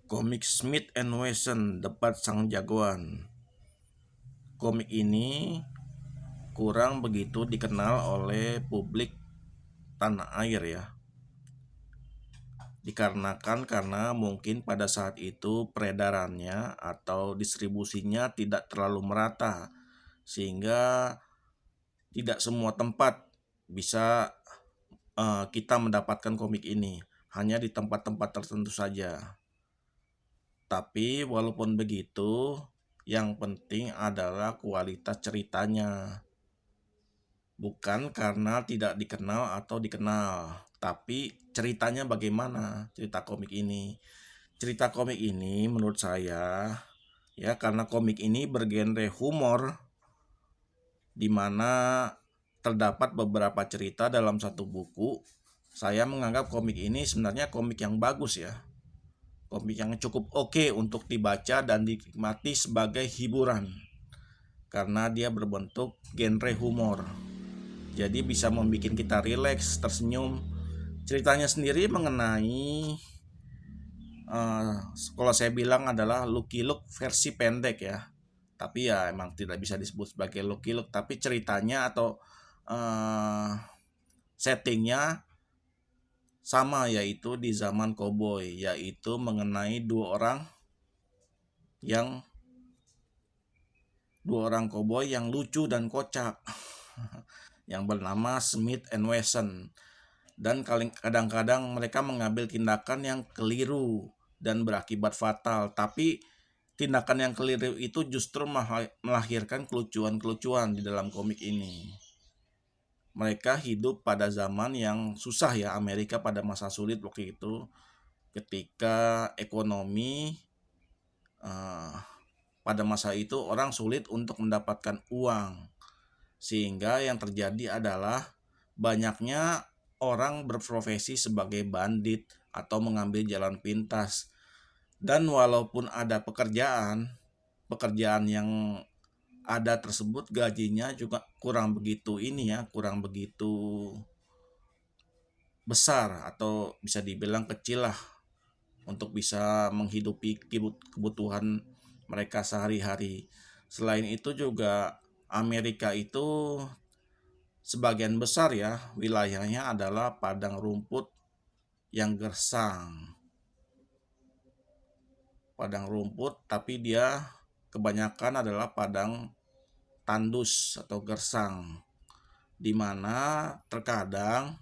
Komik Smith and Wesson Debat Sang Jagoan. Komik ini kurang begitu dikenal oleh publik tanah air ya. Dikarenakan karena mungkin pada saat itu peredarannya atau distribusinya tidak terlalu merata, sehingga tidak semua tempat bisa kita mendapatkan komik ini, hanya di tempat-tempat tertentu saja. Tapi walaupun begitu, yang penting adalah kualitas ceritanya. Bukan karena tidak dikenal atau dikenal, tapi ceritanya bagaimana cerita komik ini. Cerita komik ini menurut saya ya, karena komik ini bergenre humor, di mana terdapat beberapa cerita dalam satu buku. Saya menganggap komik ini sebenarnya komik yang bagus ya. Komik yang cukup oke untuk dibaca dan dinikmati sebagai hiburan, karena dia berbentuk genre humor. Jadi bisa membuat kita rileks, tersenyum. Ceritanya sendiri mengenai kalau saya bilang adalah Lucky Luke versi pendek ya. Tapi ya emang tidak bisa disebut sebagai Lucky Luke, tapi ceritanya atau uh, settingnya sama, yaitu di zaman koboi, yaitu mengenai yang dua orang koboi yang lucu dan kocak yang bernama Smith and Wesson. Dan kadang-kadang mereka mengambil tindakan yang keliru dan berakibat fatal, tapi tindakan yang keliru itu justru melahirkan kelucuan-kelucuan di dalam komik ini. Mereka hidup pada zaman yang susah ya, Amerika pada masa sulit waktu itu, ketika ekonomi pada masa itu orang sulit untuk mendapatkan uang, sehingga yang terjadi adalah banyaknya orang berprofesi sebagai bandit atau mengambil jalan pintas. Dan walaupun ada pekerjaan yang ada tersebut gajinya juga kurang begitu besar, atau bisa dibilang kecil lah, untuk bisa menghidupi kebutuhan mereka sehari-hari. Selain itu juga Amerika itu sebagian besar ya wilayahnya adalah padang rumput yang gersang. Padang rumput, tapi dia kebanyakan adalah padang tandus atau gersang, di mana terkadang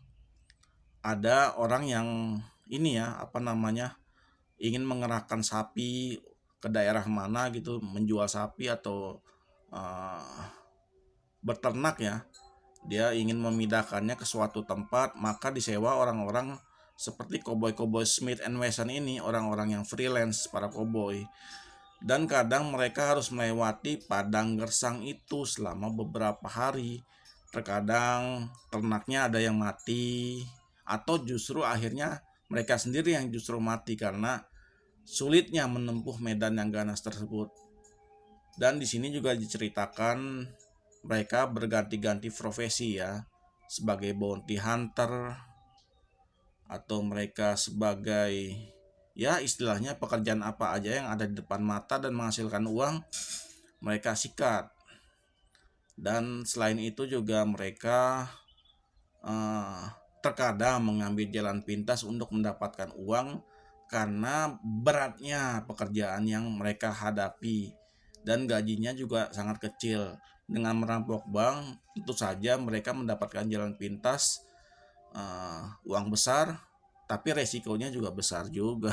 ada orang yang ini ya, ingin mengerahkan sapi ke daerah mana gitu, menjual sapi atau uh, beternak ya. Dia ingin memindahkannya ke suatu tempat, maka disewa orang-orang seperti koboi-koboi Smith and Wesson ini, orang-orang yang freelance, para koboi. Dan kadang mereka harus melewati padang gersang itu selama beberapa hari. Terkadang ternaknya ada yang mati, atau justru akhirnya mereka sendiri yang justru mati karena sulitnya menempuh medan yang ganas tersebut. Dan di sini juga diceritakan mereka berganti-ganti profesi ya, sebagai bounty hunter, atau mereka sebagai ya istilahnya pekerjaan apa aja yang ada di depan mata dan menghasilkan uang, mereka sikat. Dan selain itu juga mereka eh, terkadang mengambil jalan pintas untuk mendapatkan uang karena beratnya pekerjaan yang mereka hadapi dan gajinya juga sangat kecil. Dengan merampok bank, tentu saja mereka mendapatkan jalan pintas, uang besar, tapi resikonya juga besar juga.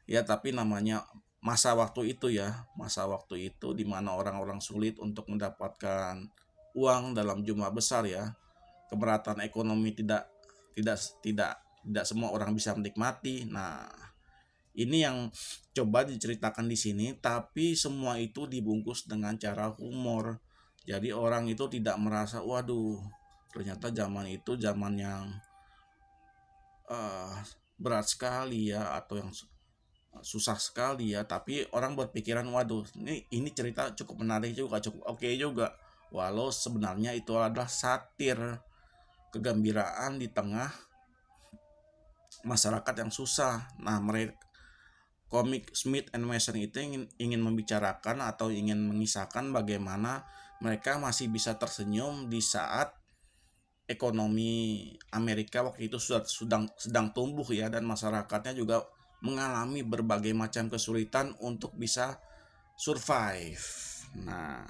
Ya, tapi namanya masa waktu itu ya, masa waktu itu di mana orang-orang sulit untuk mendapatkan uang dalam jumlah besar ya. Kemerataan ekonomi tidak tidak tidak semua orang bisa menikmati. Nah, ini yang coba diceritakan di sini, tapi semua itu dibungkus dengan cara humor. Jadi orang itu tidak merasa, waduh, ternyata zaman itu zaman yang uh, berat sekali ya, atau yang susah sekali ya. Tapi orang berpikiran, waduh, ini cerita cukup menarik juga, cukup oke juga. Walau sebenarnya itu adalah satir kegembiraan di tengah masyarakat yang susah. Nah, komik Smith and Wesson itu ingin membicarakan atau ingin mengisahkan bagaimana mereka masih bisa tersenyum di saat ekonomi Amerika waktu itu sedang tumbuh ya, dan masyarakatnya juga mengalami berbagai macam kesulitan untuk bisa survive. Nah,